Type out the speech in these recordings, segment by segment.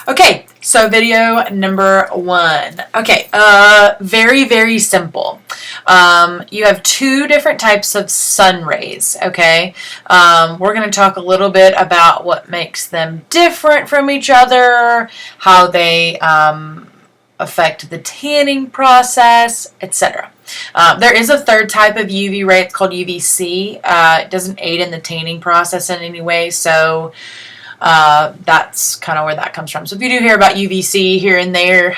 Okay, so video number 1. Okay, very, very simple. You have 2 different types of sun rays, okay? We're going to talk a little bit about what makes them different from each other, how they affect the tanning process, etc. There is a third type of UV ray, it's called UVC. It doesn't aid in the tanning process in any way, so that's kind of where that comes from. So if you do hear about UVC here and there,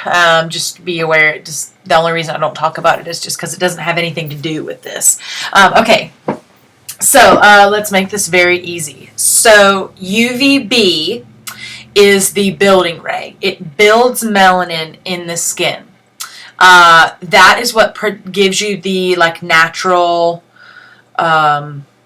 just be aware. The only reason I don't talk about it is just because it doesn't have anything to do with this. Okay, so let's make this very easy. So UVB is the building ray. It builds melanin in the skin. That is what gives you the natural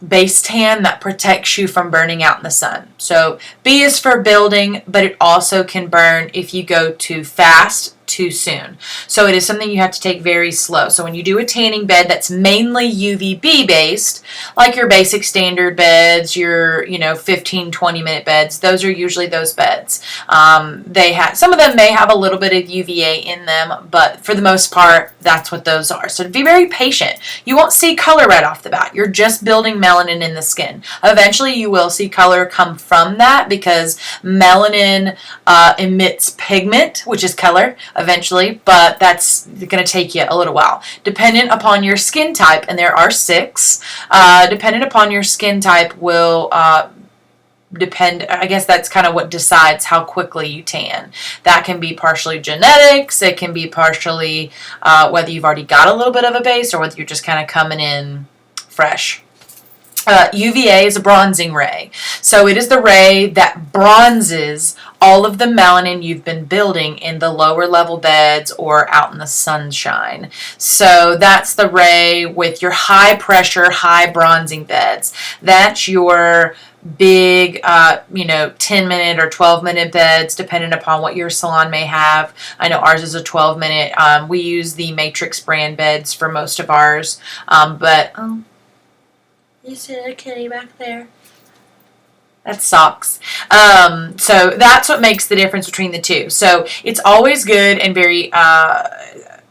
base tan that protects you from burning out in the sun. So B is for building, but it also can burn if you go too fast, too soon. So it is something you have to take very slow. So when you do a tanning bed that's mainly UVB based, like your basic standard beds, your 15-20 minute beds, those are usually those beds. Some of them may have a little bit of UVA in them, but for the most part, that's what those are. So be very patient. You won't see color right off the bat. You're just building melanin in the skin. Eventually, you will see color come from that because melanin emits pigment, which is color, eventually, but that's going to take you a little while. Dependent upon your skin type, and there are 6, dependent upon your skin type will depend, I guess that's kind of what decides how quickly you tan. That can be partially genetics, it can be partially whether you've already got a little bit of a base or whether you're just kind of coming in fresh. UVA is a bronzing ray. So it is the ray that bronzes all of the melanin you've been building in the lower level beds or out in the sunshine. So that's the ray with your high pressure, high bronzing beds. That's your big 10-minute or 12-minute beds, depending upon what your salon may have. I know ours is a 12-minute. We use the Matrix brand beds for most of ours, but you see a kitty back there? That sucks. So that's what makes the difference between the two. So it's always good and very,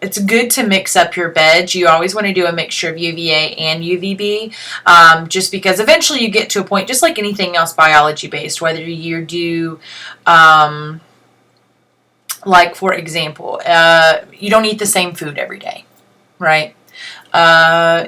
it's good to mix up your beds. You always want to do a mixture of UVA and UVB, just because eventually you get to a point, just like anything else biology-based, whether you do, like for example, you don't eat the same food every day, right?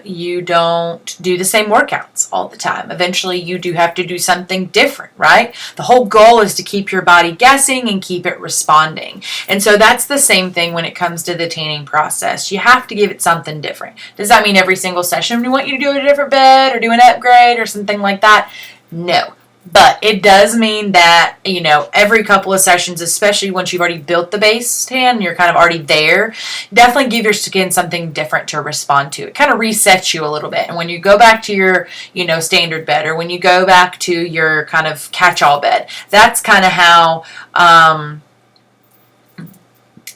You don't do the same workouts all the time. Eventually you do have to do something different, right? The whole goal is to keep your body guessing and keep it responding. And so that's the same thing when it comes to the tanning process. You have to give it something different. Does that mean every single session we want you to do a different bed or do an upgrade or something like that? No. But it does mean that, every couple of sessions, especially once you've already built the base tan, you're kind of already there, definitely give your skin something different to respond to. It kind of resets you a little bit. And when you go back to your, standard bed, or when you go back to your kind of catch-all bed, that's kind of how, I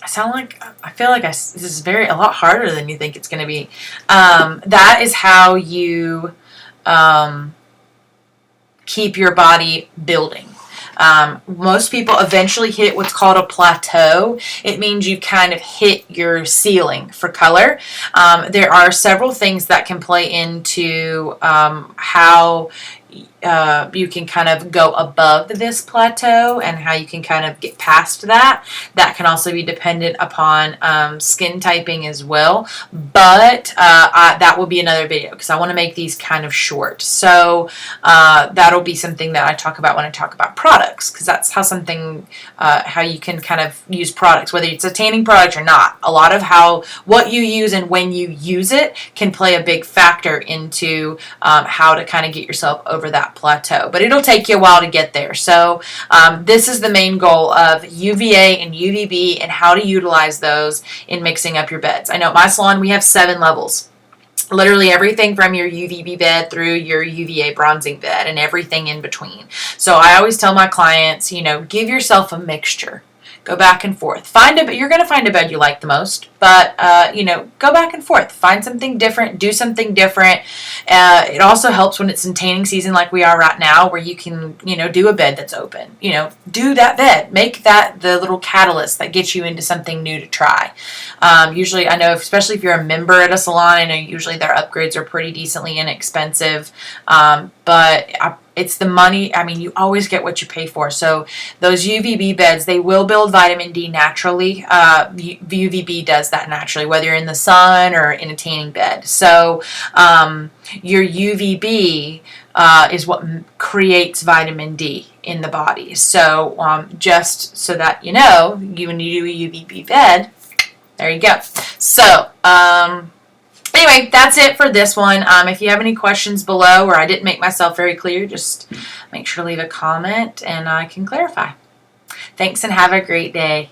feel like this is a lot harder than you think it's going to be. That is how you, keep your body building. Most people eventually hit what's called a plateau. It means you kind of hit your ceiling for color. There are several things that can play into how you can kind of go above this plateau and how you can kind of get past that. That can also be dependent upon skin typing as well, but that will be another video because I want to make these kind of short. So that'll be something that I talk about when I talk about products, because that's how how you can kind of use products, whether it's a tanning product or not. A lot of what you use and when you use it can play a big factor into how to kind of get yourself over that plateau, but it'll take you a while to get there. So this is the main goal of UVA and UVB and how to utilize those in mixing up your beds. I know at my salon we have 7 levels. Literally everything from your UVB bed through your UVA bronzing bed and everything in between. So I always tell my clients, give yourself a mixture. Go back and forth. You're going to find a bed you like the most, but go back and forth. Find something different. Do something different. It also helps when it's in tanning season like we are right now, where you can do a bed that's open. Do that bed. Make that the little catalyst that gets you into something new to try. Usually, I know, especially if you're a member at a salon, I know usually their upgrades are pretty decently inexpensive. But it's the money. I mean, you always get what you pay for. So those UVB beds, they will build vitamin D naturally. UVB does that naturally, whether you're in the sun or in a tanning bed. So your UVB is what creates vitamin D in the body. So just so that when you do a UVB bed, there you go. So anyway, that's it for this one. If you have any questions below or I didn't make myself very clear, just make sure to leave a comment and I can clarify. Thanks and have a great day.